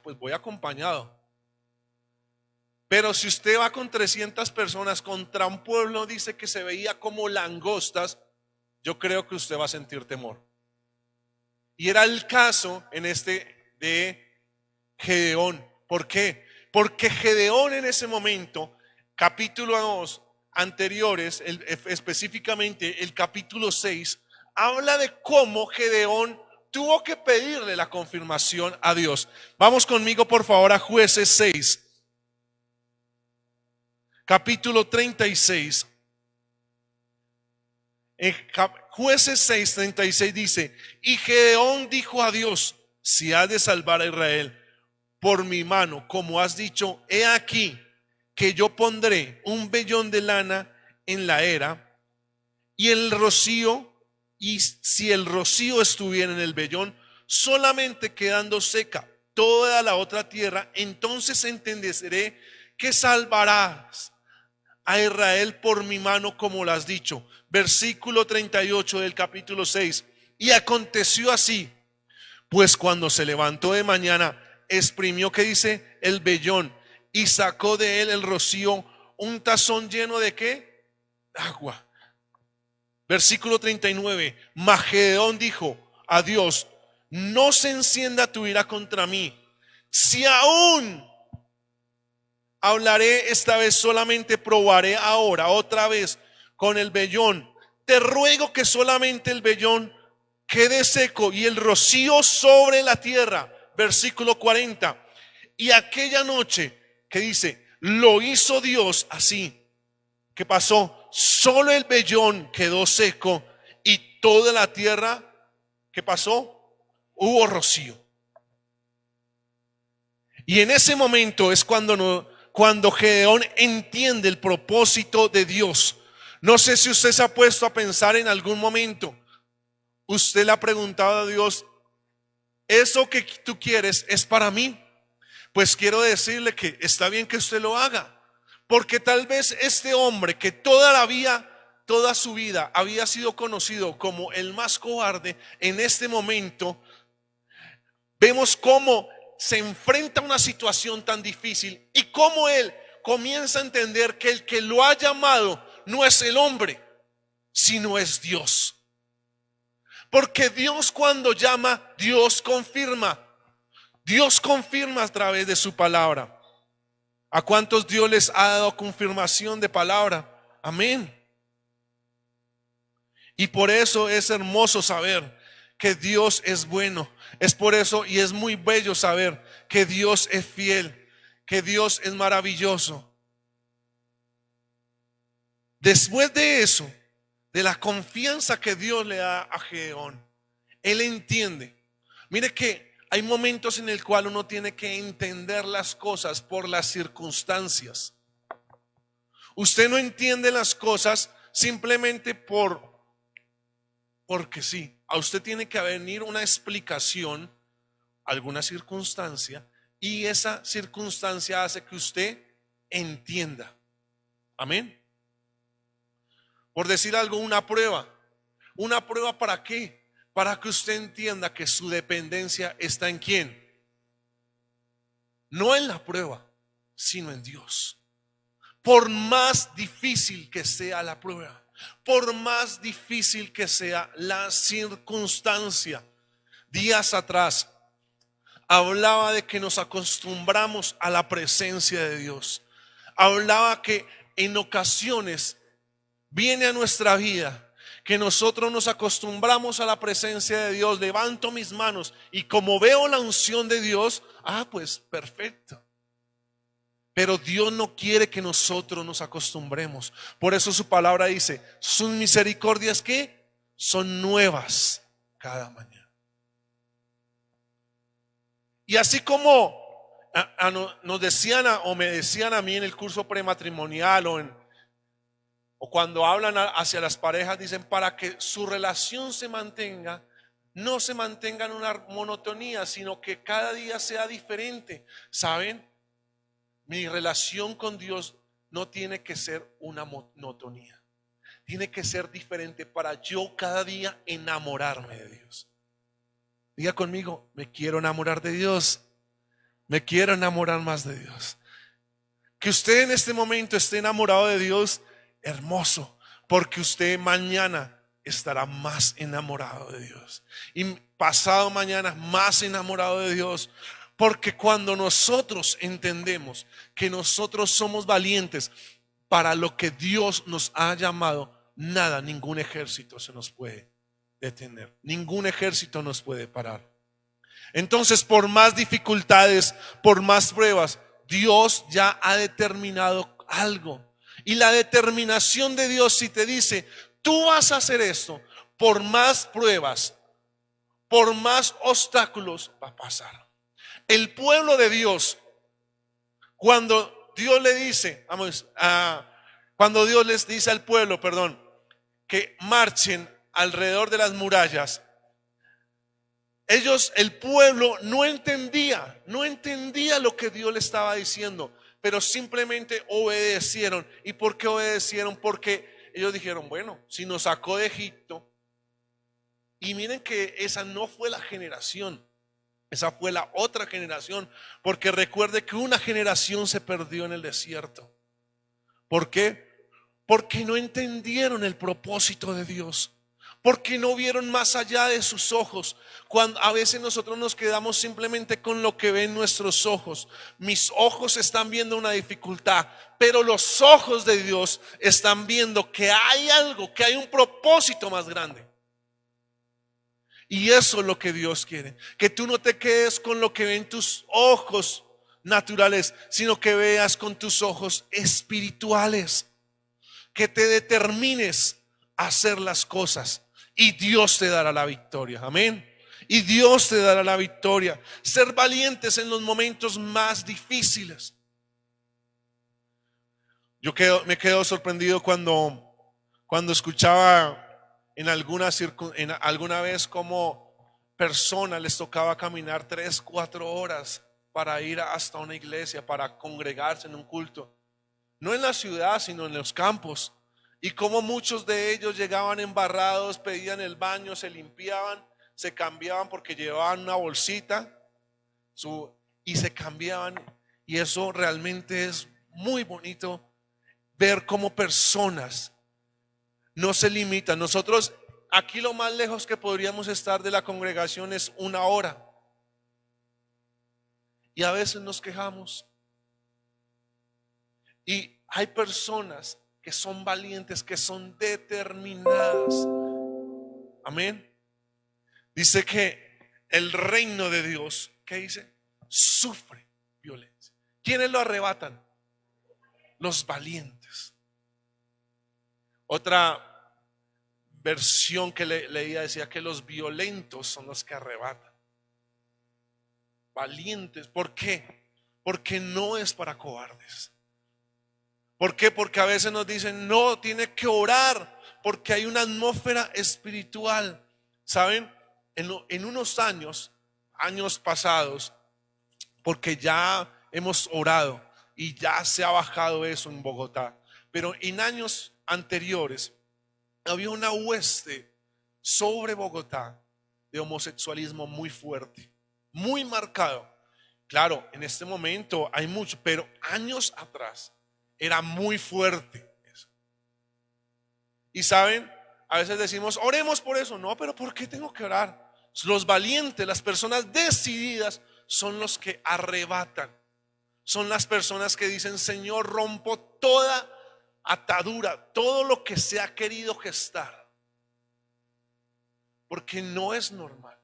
pues voy acompañado. Pero si usted va con 300 personas contra un pueblo, dice que se veía como langostas, yo creo que usted va a sentir temor. Y era el caso en este de Gedeón. ¿Por qué? Porque Gedeón en ese momento, capítulos anteriores, específicamente el capítulo 6, habla de cómo Gedeón tuvo que pedirle la confirmación a Dios. Vamos conmigo por favor a Jueces 6. Capítulo 36. En Jueces 6, 36 dice: y Gedeón dijo a Dios: si has de salvar a Israel por mi mano, como has dicho, he aquí que yo pondré un vellón de lana en la era, y el rocío, y si el rocío estuviera en el vellón, solamente quedando seca toda la otra tierra, entonces entenderé que salvarás a Israel por mi mano, como lo has dicho. Versículo 38 del capítulo 6. Y aconteció así, pues cuando se levantó de mañana, exprimió, que dice, el vellón, y sacó de él el rocío, un tazón lleno de ¿qué? Agua. Versículo 39. Mas Gedeón dijo a Dios: no se encienda tu ira contra mí, si aún hablaré esta vez, solamente probaré ahora otra vez con el vellón. Te ruego que solamente el vellón quede seco y el rocío sobre la tierra. Versículo 40. Y aquella noche, que dice, lo hizo Dios así. ¿Qué pasó? Solo el vellón quedó seco y toda la tierra, ¿qué pasó? Hubo rocío. Y en ese momento es cuando Gedeón entiende el propósito de Dios. No sé si usted se ha puesto a pensar en algún momento. Usted le ha preguntado a Dios: ¿eso que tú quieres es para mí? Pues quiero decirle que está bien que usted lo haga. Porque tal vez este hombre que toda su vida había sido conocido como el más cobarde, en este momento vemos cómo se enfrenta a una situación tan difícil y cómo él comienza a entender que el que lo ha llamado no es el hombre, sino es Dios. Porque Dios, cuando llama, Dios confirma. Dios confirma a través de su palabra. ¿A cuántos Dios les ha dado confirmación de palabra? Amén. Y por eso es hermoso saber que Dios es bueno. Es por eso, y es muy bello saber que Dios es fiel, que Dios es maravilloso. Después de eso, de la confianza que Dios le da a Gedeón, él entiende. Mire que hay momentos en el cual uno tiene que entender las cosas por las circunstancias. Usted no entiende las cosas simplemente porque sí. A usted tiene que venir una explicación, alguna circunstancia, y esa circunstancia hace que usted entienda. Amén. Por decir algo, una prueba. ¿Una prueba para qué? Para que usted entienda que su dependencia está en ¿quién? No en la prueba, sino en Dios. Por más difícil que sea la prueba, por más difícil que sea la circunstancia. Días atrás hablaba de que nos acostumbramos a la presencia de Dios. Hablaba que en ocasiones viene a nuestra vida que nosotros nos acostumbramos a la presencia de Dios. Levanto mis manos y como veo la unción de Dios, pues perfecto. Pero Dios no quiere que nosotros nos acostumbremos. Por eso su palabra dice: sus misericordias ¿qué? Son nuevas cada mañana. Y así como nos decían o me decían a mí en el curso prematrimonial o cuando hablan hacia las parejas, dicen: para que su relación se mantenga, no se mantenga en una monotonía, sino que cada día sea diferente. ¿Saben? Mi relación con Dios no tiene que ser una monotonía. Tiene que ser diferente para yo cada día enamorarme de Dios. Diga conmigo: me quiero enamorar de Dios. Me quiero enamorar más de Dios. Que usted en este momento esté enamorado de Dios, hermoso, porque usted mañana estará más enamorado de Dios. Y pasado mañana más enamorado de Dios. Porque cuando nosotros entendemos que nosotros somos valientes para lo que Dios nos ha llamado, nada, ningún ejército se nos puede detener. Ningún ejército nos puede parar. Entonces, por más dificultades, por más pruebas, Dios ya ha determinado algo. Y la determinación de Dios, si te dice, tú vas a hacer esto, por más pruebas, por más obstáculos, va a pasar. El pueblo de Dios, cuando Dios le dice, cuando Dios les dice al pueblo, que marchen alrededor de las murallas, el pueblo no entendía lo que Dios le estaba diciendo, pero simplemente obedecieron. ¿Y por qué obedecieron? Porque ellos dijeron, bueno, si nos sacó de Egipto, y miren que esa no fue la generación, esa fue la otra generación, porque recuerde que una generación se perdió en el desierto. ¿Por qué? Porque no entendieron el propósito de Dios. Porque no vieron más allá de sus ojos. Cuando a veces nosotros nos quedamos simplemente con lo que ven nuestros ojos. Mis ojos están viendo una dificultad, pero los ojos de Dios están viendo que hay algo, que hay un propósito más grande. Y eso es lo que Dios quiere, que tú no te quedes con lo que ven tus ojos naturales, sino que veas con tus ojos espirituales, que te determines a hacer las cosas y Dios te dará la victoria. Amén. Y Dios te dará la victoria. Ser valientes en los momentos más difíciles. Me quedo sorprendido cuando escuchaba en alguna vez como personas les tocaba caminar 3-4 horas para ir hasta una iglesia, para congregarse en un culto. No en la ciudad, sino en los campos. Y como muchos de ellos llegaban embarrados, pedían el baño, se limpiaban, se cambiaban porque llevaban una bolsita y se cambiaban. Y eso realmente es muy bonito, ver cómo personas no se limitan. Nosotros aquí lo más lejos que podríamos estar de la congregación es 1 hora. Y a veces nos quejamos. Y hay personas que son valientes, que son determinadas. Amén. Dice que el reino de Dios, ¿qué dice? Sufre violencia. ¿Quiénes lo arrebatan? Los valientes. Otra versión que leía decía que los violentos son los que arrebatan. Valientes. ¿Por qué? Porque no es para cobardes. ¿Por qué? Porque a veces nos dicen, no, tiene que orar, porque hay una atmósfera espiritual. ¿Saben? En unos años pasados, porque ya hemos orado y ya se ha bajado eso en Bogotá, pero en años anteriores había una hueste sobre Bogotá de homosexualismo muy fuerte, muy marcado. Claro, en este momento hay mucho, pero años atrás era muy fuerte eso. Y saben, a veces decimos, oremos por eso. No, pero ¿por qué tengo que orar? Los valientes, las personas decididas son los que arrebatan. Son las personas que dicen, Señor, rompo toda atadura, todo lo que se ha querido gestar. Porque no es normal.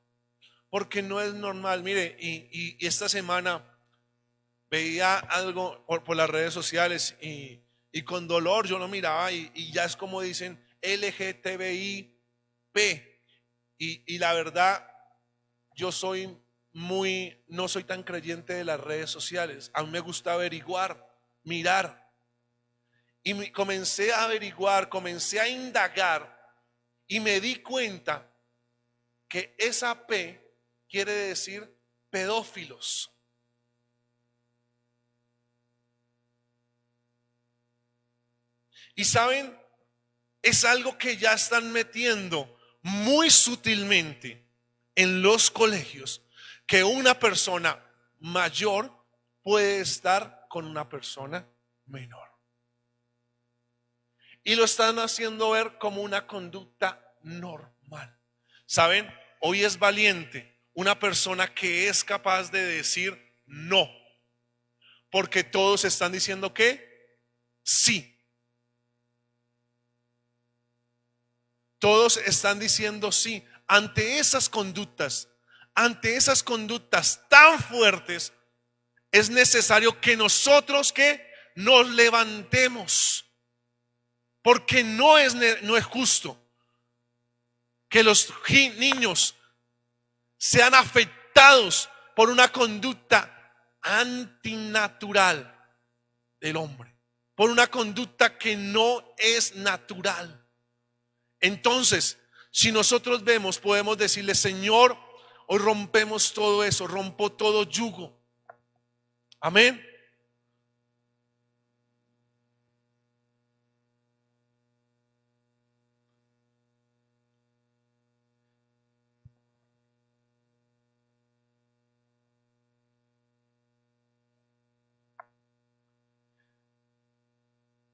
Porque no es normal. Mire, y esta semana veía algo por las redes sociales y con dolor yo lo miraba y ya es como dicen LGTBIP. Y la verdad, yo no soy tan creyente de las redes sociales. A mí me gusta averiguar, mirar. Y comencé a averiguar, comencé a indagar y me di cuenta que esa P quiere decir pedófilos. Y saben, es algo que ya están metiendo muy sutilmente en los colegios, que una persona mayor puede estar con una persona menor. Y lo están haciendo ver como una conducta normal. ¿Saben? Hoy es valiente una persona que es capaz de decir no. Porque todos están diciendo que sí. Todos están diciendo sí. Ante esas conductas tan fuertes, es necesario que nosotros que nos levantemos. Porque no es justo que los niños sean afectados por una conducta antinatural del hombre, por una conducta que no es natural. Entonces, si nosotros vemos, podemos decirle: Señor, hoy rompemos todo eso, rompo todo yugo. Amén.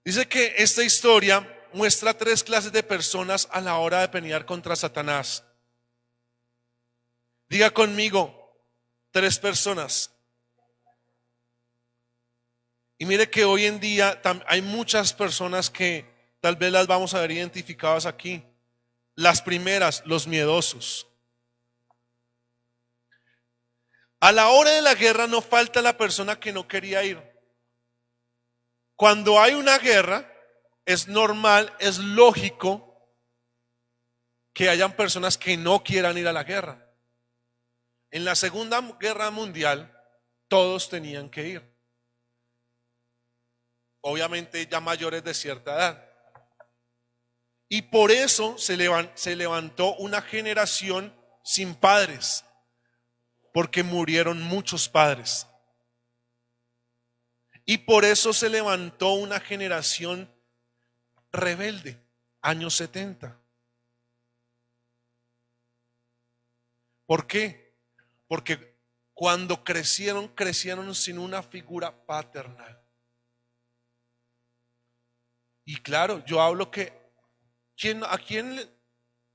Dice que esta historia muestra tres clases de personas a la hora de pelear contra Satanás. Diga conmigo, tres personas. Y mire que hoy en día hay muchas personas que tal vez las vamos a ver identificadas aquí. Las primeras, los miedosos. A la hora de la guerra no falta la persona que no quería ir. Cuando hay una guerra, es normal, es lógico que hayan personas que no quieran ir a la guerra. En la Segunda Guerra Mundial, todos tenían que ir. Obviamente ya mayores de cierta edad. Y por eso se levantó una generación sin padres, porque murieron muchos padres. Y por eso se levantó una generación rebelde, años 70. ¿Por qué? Porque cuando crecieron sin una figura paternal. Y claro, yo hablo que ¿a quién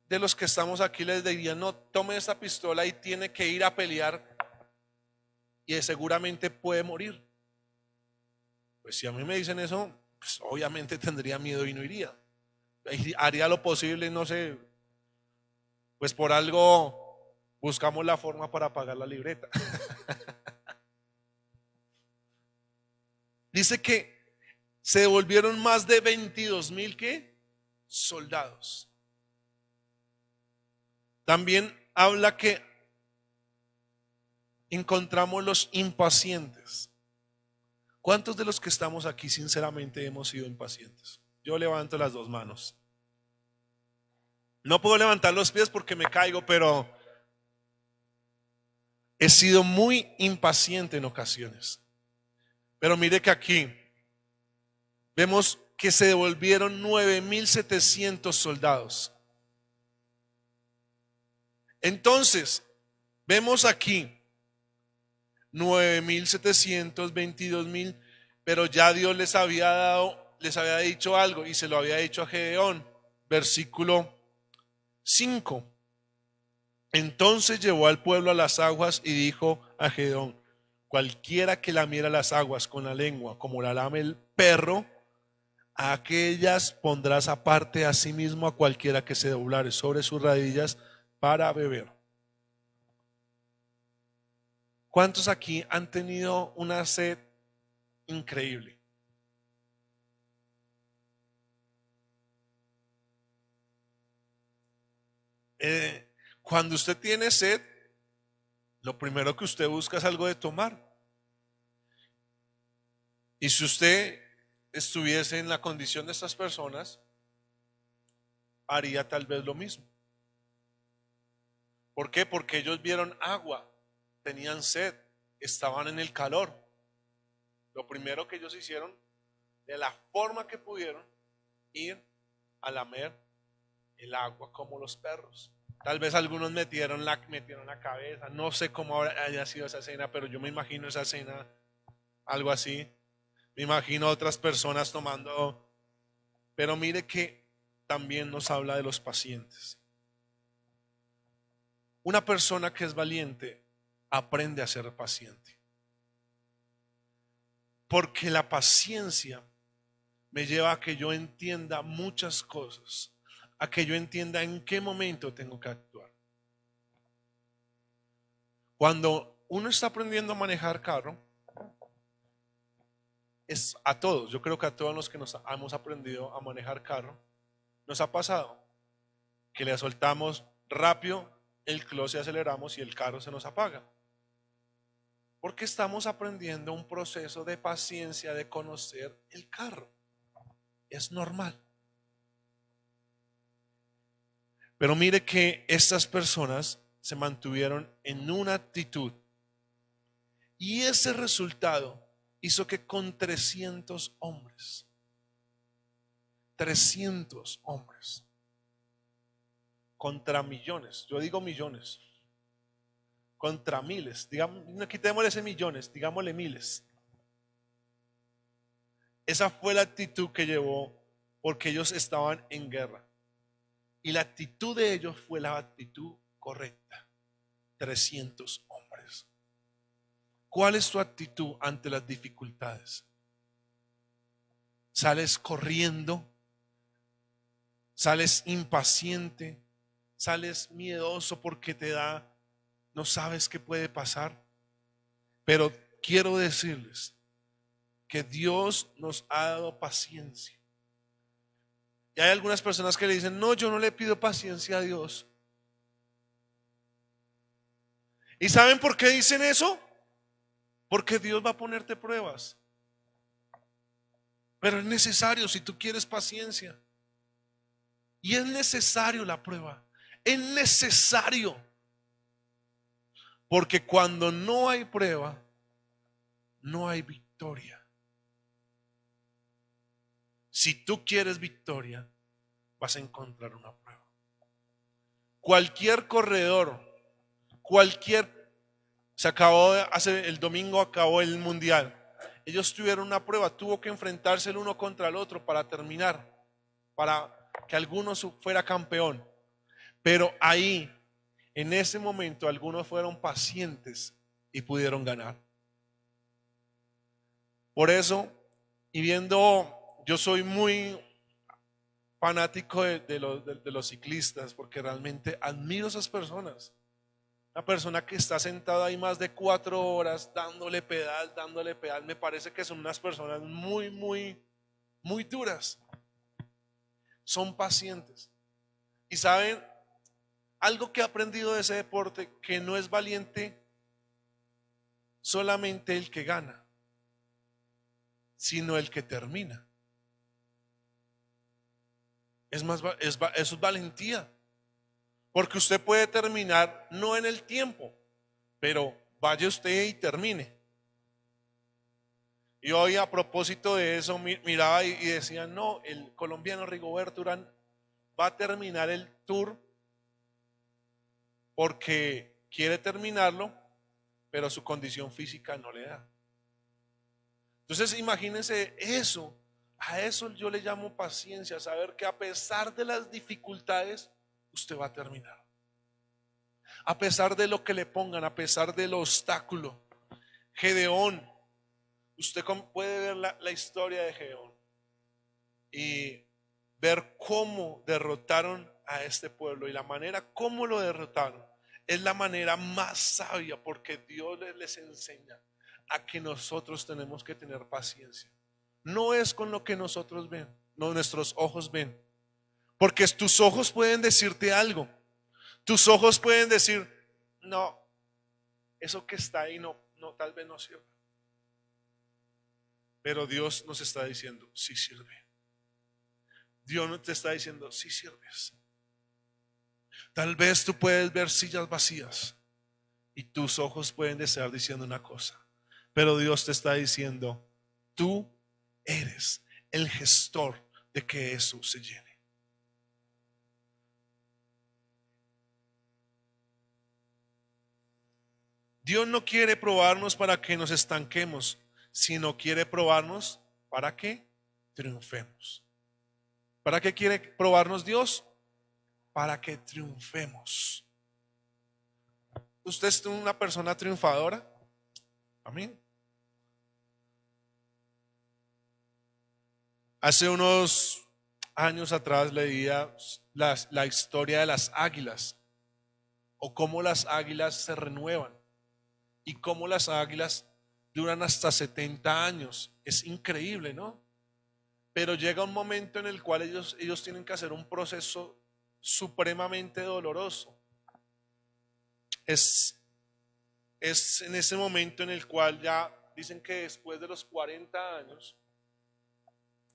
de los que estamos aquí les diría: no, tome esta pistola y tiene que ir a pelear y seguramente puede morir? Pues si a mí me dicen eso, pues obviamente tendría miedo y no iría. Haría lo posible, no sé, pues por algo buscamos la forma para pagar la libreta. Dice que se devolvieron más de 22,000 ¿qué? Soldados. También habla que encontramos los impacientes. ¿Cuántos de los que estamos aquí sinceramente hemos sido impacientes? Yo levanto las dos manos. No puedo levantar los pies porque me caigo, pero he sido muy impaciente en ocasiones. Pero mire que aquí vemos que se devolvieron 9,700 soldados. Entonces, vemos aquí 9,700, 22,000, pero ya Dios les había dicho algo y se lo había dicho a Gedeón, versículo 5. Entonces llevó al pueblo a las aguas y dijo a Gedeón: cualquiera que lamiera las aguas con la lengua, como la lame el perro, a aquellas pondrás aparte a sí mismo a cualquiera que se doblare sobre sus rodillas para beber. ¿Cuántos aquí han tenido una sed increíble? Cuando usted tiene sed, lo primero que usted busca es algo de tomar. Y si usted estuviese en la condición de estas personas, haría tal vez lo mismo. ¿Por qué? Porque ellos vieron agua, tenían sed, estaban en el calor. Lo primero que ellos hicieron, de la forma que pudieron, ir a lamer el agua como los perros. Tal vez algunos metieron la cabeza. No sé cómo haya sido esa escena, pero yo me imagino esa escena, algo así. Me imagino otras personas tomando. Pero mire que también nos habla de los pacientes. Una persona que es valiente aprende a ser paciente. Porque la paciencia me lleva a que yo entienda muchas cosas, a que yo entienda en qué momento tengo que actuar. Cuando uno está aprendiendo a manejar carro, es a todos, yo creo que a todos los que nos hemos aprendido a manejar carro, nos ha pasado que le soltamos rápido el clutch y aceleramos y el carro se nos apaga. Porque estamos aprendiendo un proceso de paciencia, de conocer el carro. Es normal. Pero mire que estas personas se mantuvieron en una actitud y ese resultado hizo que con 300 hombres, 300 hombres contra millones, yo digo millones, contra miles, digamos, no quitémosle ese millones, digámosle miles. Esa fue la actitud que llevó, porque ellos estaban en guerra. Y la actitud de ellos fue la actitud correcta. 300 hombres. ¿Cuál es tu actitud ante las dificultades? ¿Sales corriendo? ¿Sales impaciente? ¿Sales miedoso porque no sabes qué puede pasar? Pero quiero decirles que Dios nos ha dado paciencia. Y hay algunas personas que le dicen, no, yo no le pido paciencia a Dios. ¿Y saben por qué dicen eso? Porque Dios va a ponerte pruebas. Pero es necesario si tú quieres paciencia. Y es necesario la prueba. Es necesario. Porque cuando no hay prueba, no hay victoria. Si tú quieres victoria, vas a encontrar una prueba. Cualquier corredor, el domingo acabó el mundial. Ellos tuvieron una prueba, tuvo que enfrentarse el uno contra el otro para terminar, para que alguno fuera campeón. Pero ahí, en ese momento, algunos fueron pacientes y pudieron ganar. Por eso, yo soy muy fanático de los ciclistas, porque realmente admiro a esas personas. Una persona que está sentada ahí más de 4 horas dándole pedal, me parece que son unas personas muy, muy, muy duras. Son pacientes. Y saben, algo que he aprendido de ese deporte, que no es valiente solamente el que gana, sino el que termina. Eso es valentía. Porque usted puede terminar no en el tiempo, pero vaya usted y termine. Y hoy a propósito de eso miraba y decía, no, el colombiano Rigoberto Urán va a terminar el tour porque quiere terminarlo, pero su condición física no le da. Entonces imagínense eso, a eso yo le llamo paciencia, saber que a pesar de las dificultades, usted va a terminar. A pesar de lo que le pongan, a pesar del obstáculo. Gedeón, usted puede ver la historia de Gedeón y ver cómo derrotaron a este pueblo, y la manera como lo derrotaron es la manera más sabia, porque Dios les enseña a que nosotros tenemos que tener paciencia. No es con lo que nosotros ven, no nuestros ojos ven, porque tus ojos pueden decirte algo. Tus ojos pueden decir, no, eso que está ahí no, tal vez no sirve. Pero Dios nos está diciendo, sí sirve. Dios no te está diciendo, sí sirves. Tal vez tú puedes ver sillas vacías y tus ojos pueden estar diciendo una cosa, pero Dios te está diciendo, tú eres el gestor de que eso se llene. Dios no quiere probarnos para que nos estanquemos, sino quiere probarnos para que triunfemos. ¿Para qué quiere probarnos Dios? Para que triunfemos. ¿Usted es una persona triunfadora? Amén. Hace unos años atrás leía la historia de las águilas, o cómo las águilas se renuevan y cómo las águilas duran hasta 70 años. Es increíble, ¿no? Pero llega un momento en el cual ellos tienen que hacer un proceso supremamente doloroso. Es en ese momento en el cual ya dicen que después de los 40 años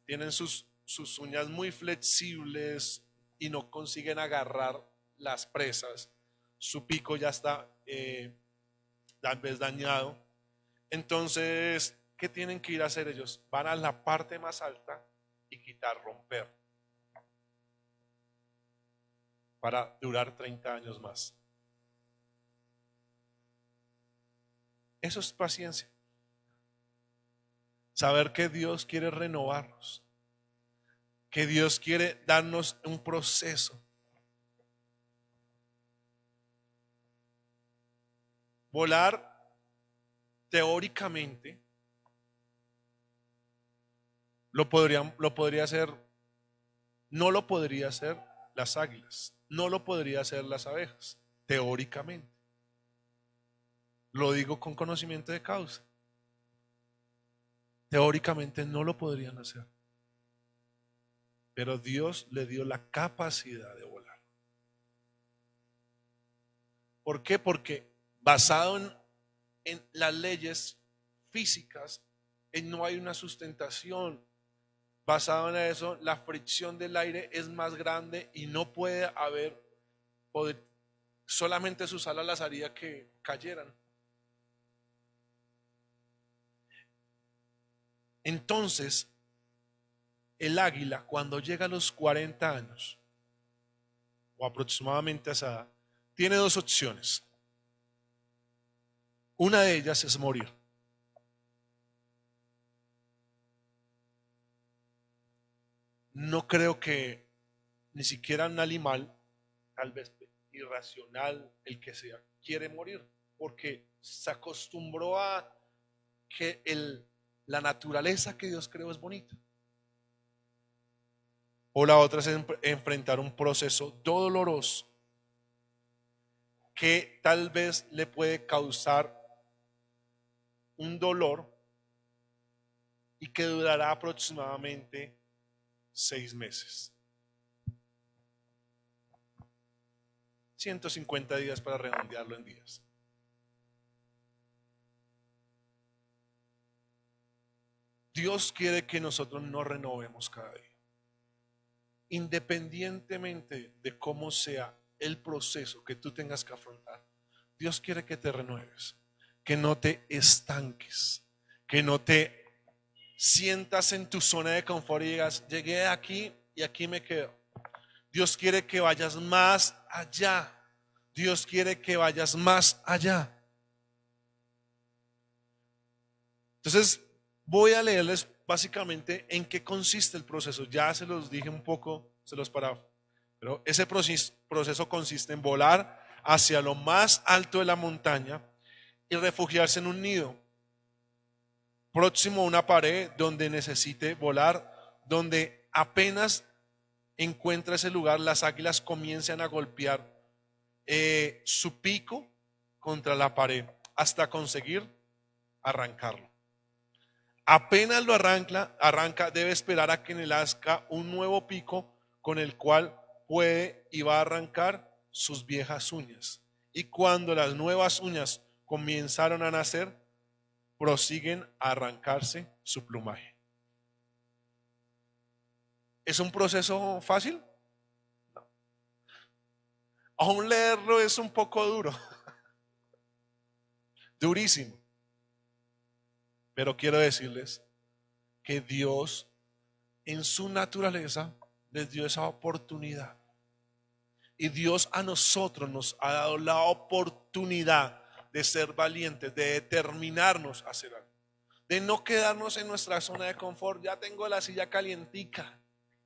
tienen sus uñas muy flexibles y no consiguen agarrar las presas. Su pico ya está tal vez dañado. Entonces, ¿qué tienen que ir a hacer ellos? Van a la parte más alta y romper para durar 30 años más. Eso es paciencia. Saber que Dios quiere renovarnos, que Dios quiere darnos un proceso. Volar, teóricamente, lo podría hacer, no lo podría hacer las águilas, no lo podría hacer las abejas, teóricamente. Lo digo con conocimiento de causa. Teóricamente no lo podrían hacer. Pero Dios le dio la capacidad de volar. ¿Por qué? Porque basado en las leyes físicas, no hay una sustentación. Basado en eso, la fricción del aire es más grande y no puede haber poder, solamente sus alas las haría que cayeran. Entonces, el águila, cuando llega a los 40 años, o aproximadamente a esa edad, tiene dos opciones. Una de ellas es morir. No creo que ni siquiera un animal, tal vez irracional, el que sea, quiere morir, porque se acostumbró a que la naturaleza que Dios creó es bonita. O la otra es enfrentar un proceso doloroso que tal vez le puede causar un dolor y que durará aproximadamente 6 meses. 150 días para redondearlo en días. Dios quiere que nosotros nos renovemos cada día. Independientemente de cómo sea el proceso que tú tengas que afrontar, Dios quiere que te renueves, que no te estanques, que no te sientas en tu zona de confort y digas, llegué aquí y aquí me quedo. Dios quiere que vayas más allá. Dios quiere que vayas más allá. Entonces, voy a leerles básicamente en qué consiste el proceso. Ya se los dije un poco, se los paraba. Pero ese proceso consiste en volar hacia lo más alto de la montaña y refugiarse en un nido próximo a una pared donde necesite volar, donde apenas encuentra ese lugar, las águilas comienzan a golpear su pico contra la pared hasta conseguir arrancarlo. Apenas lo arranca, debe esperar a que le nazca un nuevo pico con el cual puede y va a arrancar sus viejas uñas. Y cuando las nuevas uñas comenzaron a nacer, prosiguen a arrancarse su plumaje. ¿Es un proceso fácil? No. Aún leerlo es un poco duro, durísimo. Pero quiero decirles que Dios en su naturaleza les dio esa oportunidad. Y Dios a nosotros nos ha dado la oportunidad de ser valientes, de determinarnos a hacer algo, de no quedarnos en nuestra zona de confort. Ya tengo la silla calientica,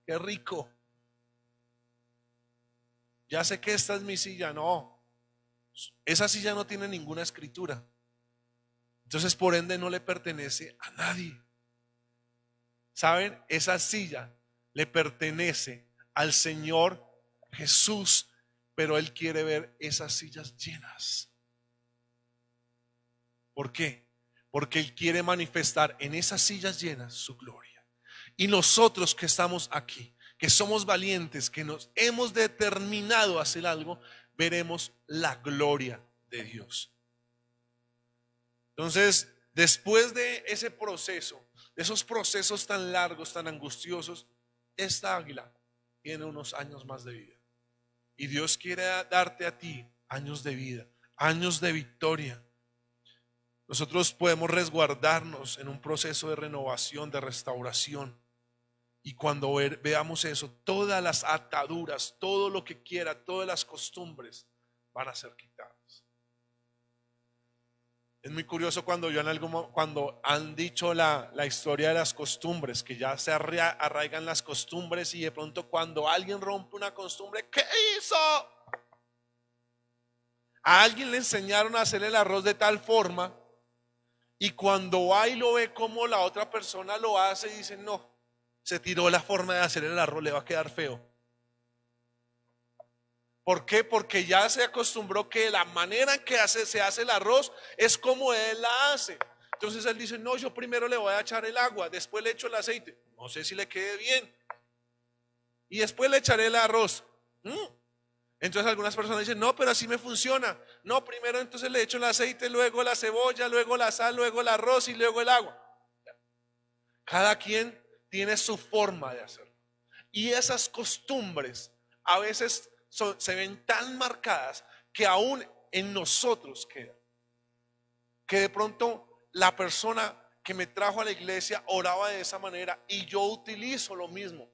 qué rico. Ya sé que esta es mi silla. No, esa silla no tiene ninguna escritura. Entonces, por ende, no le pertenece a nadie. ¿Saben? Esa silla le pertenece al Señor Jesús, pero Él quiere ver esas sillas llenas. ¿Por qué? Porque Él quiere manifestar en esas sillas llenas su gloria. Y nosotros que estamos aquí, que somos valientes, que nos hemos determinado a hacer algo, veremos la gloria de Dios. Entonces, después de ese proceso, de esos procesos tan largos, tan angustiosos, esta águila tiene unos años más de vida. Y Dios quiere darte a ti años de vida, años de victoria. Nosotros podemos resguardarnos en un proceso de renovación, de restauración. Y cuando veamos eso, todas las ataduras, todo lo que quiera, todas las costumbres van a ser quitadas. Es muy curioso cuando cuando han dicho la historia de las costumbres, que ya se arraigan las costumbres, y de pronto cuando alguien rompe una costumbre, ¿qué hizo? A alguien le enseñaron a hacer el arroz de tal forma, y cuando va y lo ve como la otra persona lo hace, y dice, no, se tiró la forma de hacer el arroz, le va a quedar feo. ¿Por qué? Porque ya se acostumbró que la manera en que se hace el arroz es como él la hace. Entonces él dice, no, yo primero le voy a echar el agua, después le echo el aceite, no sé si le quede bien, y después le echaré el arroz. Entonces algunas personas dicen, no, pero así me funciona. No, primero entonces le echo el aceite, luego la cebolla, luego la sal, luego el arroz y luego el agua. Cada quien tiene su forma de hacerlo. Y esas costumbres a veces se ven tan marcadas que aún en nosotros quedan. Que de pronto la persona que me trajo a la iglesia oraba de esa manera y yo utilizo lo mismo.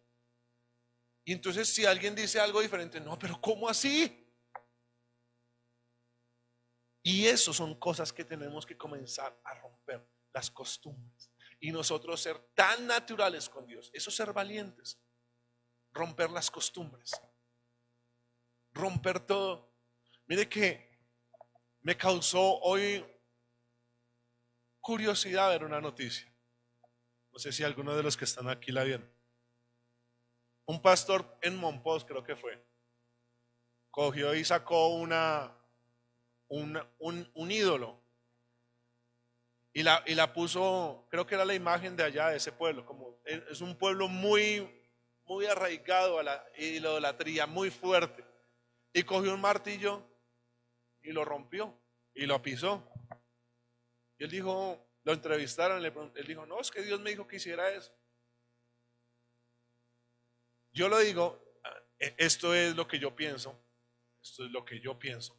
Y entonces si alguien dice algo diferente, no, pero ¿cómo así? Y eso son cosas que tenemos que comenzar a romper, las costumbres. Y nosotros ser tan naturales con Dios, eso es ser valientes, romper las costumbres, romper todo. Mire que me causó hoy curiosidad ver una noticia. No sé si alguno de los que están aquí la vieron. Un pastor en Monpós, creo que fue, cogió y sacó un ídolo y la puso, creo que era la imagen de allá, de ese pueblo. Como es un pueblo muy arraigado a la idolatría, muy fuerte. Y cogió un martillo y lo rompió y lo pisó. Y él dijo, lo entrevistaron, él dijo, no, es que Dios me dijo que hiciera eso. Yo lo digo, esto es lo que yo pienso, esto es lo que yo pienso.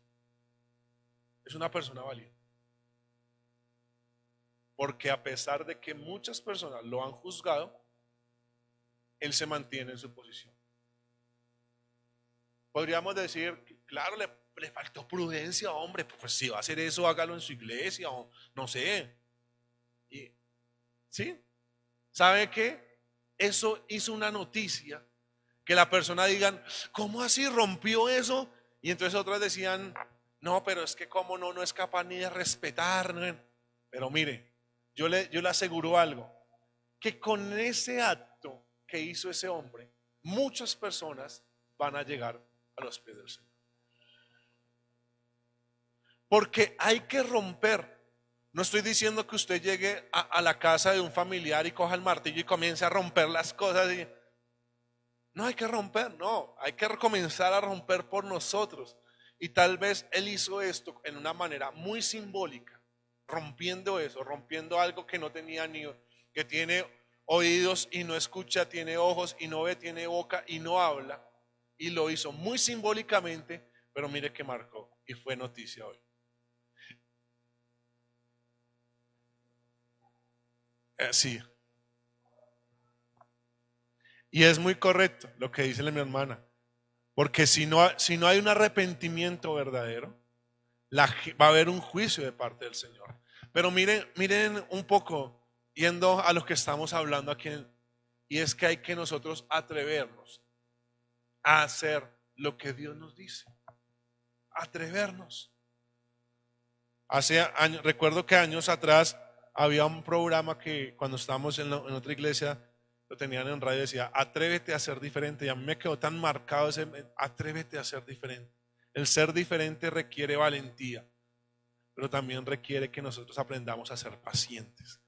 Es una persona valiente. Porque a pesar de que muchas personas lo han juzgado, él se mantiene en su posición. Podríamos decir, claro, le faltó prudencia, hombre, pues si va a hacer eso, hágalo en su iglesia o no sé. ¿Sí? ¿Sabe qué? Eso hizo una noticia, que la persona digan, ¿cómo así rompió eso? Y entonces otras decían, no, pero es que cómo no es capaz ni de respetar. ¿No? Pero mire, yo le aseguro algo, que con ese acto que hizo ese hombre, muchas personas van a llegar a los pies del Señor. Porque hay que romper. No estoy diciendo que usted llegue a la casa de un familiar y coja el martillo y comience a romper las cosas. No hay que romper, no, hay que comenzar a romper por nosotros. Y tal vez él hizo esto en una manera muy simbólica, rompiendo eso, rompiendo algo que no tenía ni, que tiene oídos y no escucha, tiene ojos y no ve, tiene boca y no habla. Y lo hizo muy simbólicamente, pero mire que marcó y fue noticia hoy. Sí. Y es muy correcto lo que dice mi hermana, porque si no hay un arrepentimiento verdadero, Va a haber un juicio de parte del Señor. Pero miren un poco, yendo a lo que estamos hablando aquí, y es que hay que nosotros atrevernos a hacer lo que Dios nos dice. Atrevernos. Hace años, recuerdo que años atrás había un programa que cuando estábamos en otra iglesia, lo tenían en radio, decía, atrévete a ser diferente. Y a mí me quedó tan marcado ese, atrévete a ser diferente. El ser diferente requiere valentía, pero también requiere que nosotros aprendamos a ser pacientes.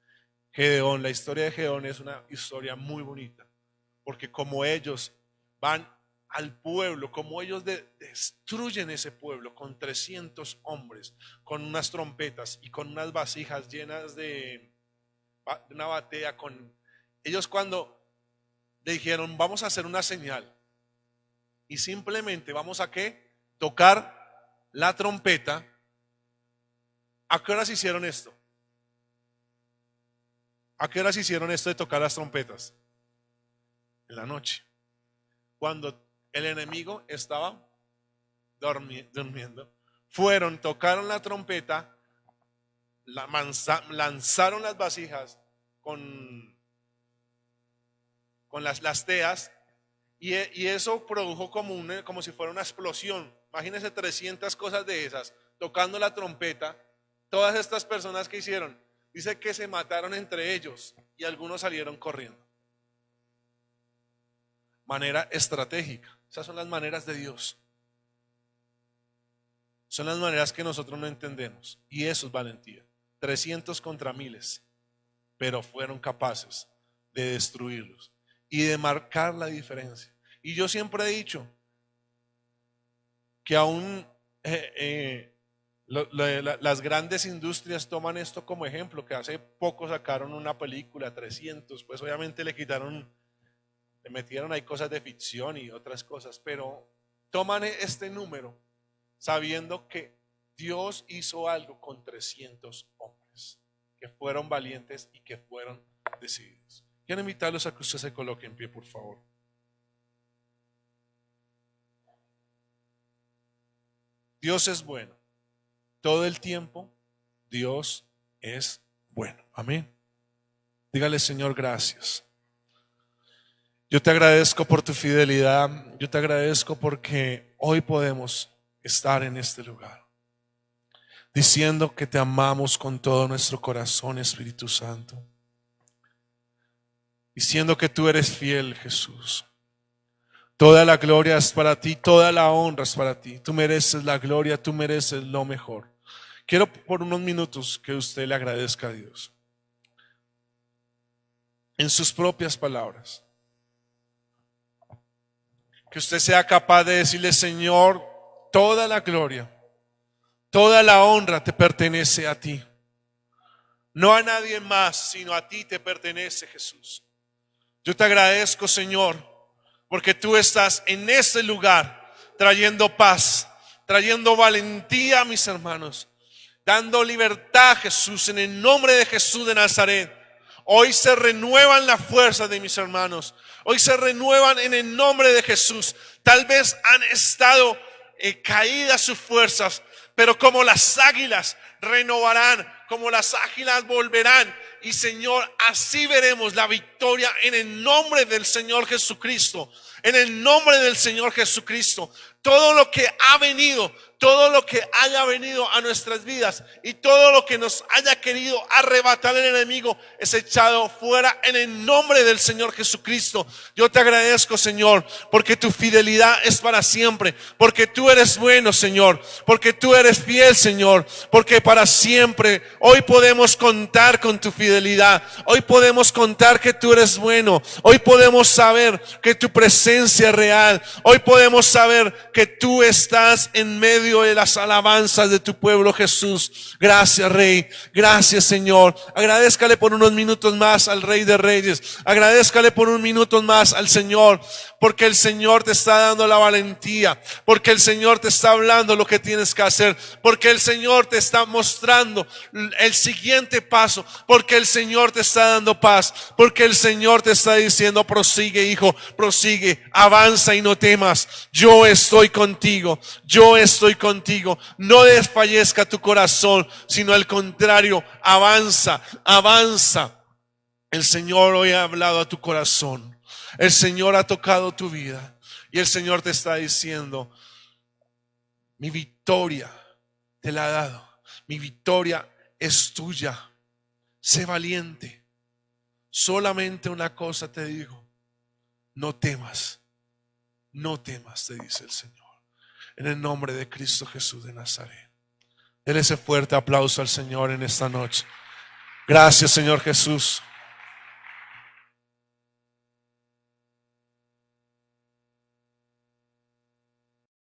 Gedeón, la historia de Gedeón es una historia muy bonita, porque como ellos van al pueblo, como ellos destruyen ese pueblo con 300 hombres, con unas trompetas y con unas vasijas llenas de una batea. Ellos cuando le dijeron, vamos a hacer una señal y simplemente vamos a ¿qué? Tocar la trompeta. ¿A qué horas hicieron esto? ¿A qué horas hicieron esto de tocar las trompetas? En la noche, cuando el enemigo estaba durmiendo. Fueron, tocaron la trompeta, lanzaron las vasijas con las teas, y eso produjo como si fuera una explosión. Imagínense 300 cosas de esas, tocando la trompeta. Todas estas personas que hicieron, dice que se mataron entre ellos y algunos salieron corriendo. Manera estratégica. Esas son las maneras de Dios. Son las maneras que nosotros no entendemos. Y eso es valentía. 300 contra miles. Pero fueron capaces de destruirlos y de marcar la diferencia. Y yo siempre he dicho que aún las grandes industrias toman esto como ejemplo, que hace poco sacaron una película, 300, pues obviamente le metieron ahí cosas de ficción y otras cosas, pero toman este número sabiendo que Dios hizo algo con 300 hombres que fueron valientes y que fueron decididos. Quiero invitarlos a que usted se coloque en pie, por favor. Dios es bueno. Todo el tiempo Dios es bueno. Amén. Dígale, Señor, gracias. Yo te agradezco por tu fidelidad. Yo te agradezco porque hoy podemos estar en este lugar diciendo que te amamos con todo nuestro corazón, Espíritu Santo. Diciendo que tú eres fiel, Jesús. Toda la gloria es para ti, toda la honra es para ti. Tú mereces la gloria, tú mereces lo mejor. Quiero por unos minutos que usted le agradezca a Dios en sus propias palabras. Que usted sea capaz de decirle, Señor, toda la gloria, toda la honra te pertenece a ti. No a nadie más, sino a ti te pertenece, Jesús. Yo te agradezco, Señor, porque tú estás en este lugar trayendo paz, trayendo valentía a mis hermanos, dando libertad, Jesús, en el nombre de Jesús de Nazaret. Hoy se renuevan las fuerzas de mis hermanos. Hoy se renuevan en el nombre de Jesús. Tal vez han estado caídas sus fuerzas, pero como las águilas renovarán, como las águilas volverán. Y Señor, así veremos la victoria en el nombre del Señor Jesucristo. En el nombre del Señor Jesucristo. Todo lo que ha venido, todo lo que haya venido a nuestras vidas y todo lo que nos haya querido arrebatar el enemigo es echado fuera en el nombre del Señor Jesucristo. Yo te agradezco, Señor, porque tu fidelidad es para siempre, porque tú eres bueno, Señor, porque tú eres fiel, Señor, porque para siempre hoy podemos contar con tu fidelidad. Hoy podemos contar que tú eres bueno. Hoy podemos saber que tu presencia es real. Hoy podemos saber que tú estás en medio de las alabanzas de tu pueblo, Jesús. Gracias, Rey. Gracias, Señor. Agradézcale por unos minutos más al Rey de Reyes. Agradézcale por unos minutos más al Señor, porque el Señor te está dando la valentía, porque el Señor te está hablando lo que tienes que hacer, porque el Señor te está mostrando el siguiente paso, porque el Señor te está dando paz, porque el Señor te está diciendo, prosigue, hijo, prosigue, avanza y no temas. Yo estoy estoy contigo, yo estoy contigo. No desfallezca tu corazón, sino al contrario, avanza, avanza. El Señor hoy ha hablado a tu corazón. El Señor ha tocado tu vida. Y el Señor te está diciendo: mi victoria te la he dado. Mi victoria es tuya. Sé valiente. Solamente una cosa te digo: no temas. No temas, te dice el Señor. En el nombre de Cristo Jesús de Nazaret. Dele ese fuerte aplauso al Señor en esta noche. Gracias, Señor Jesús.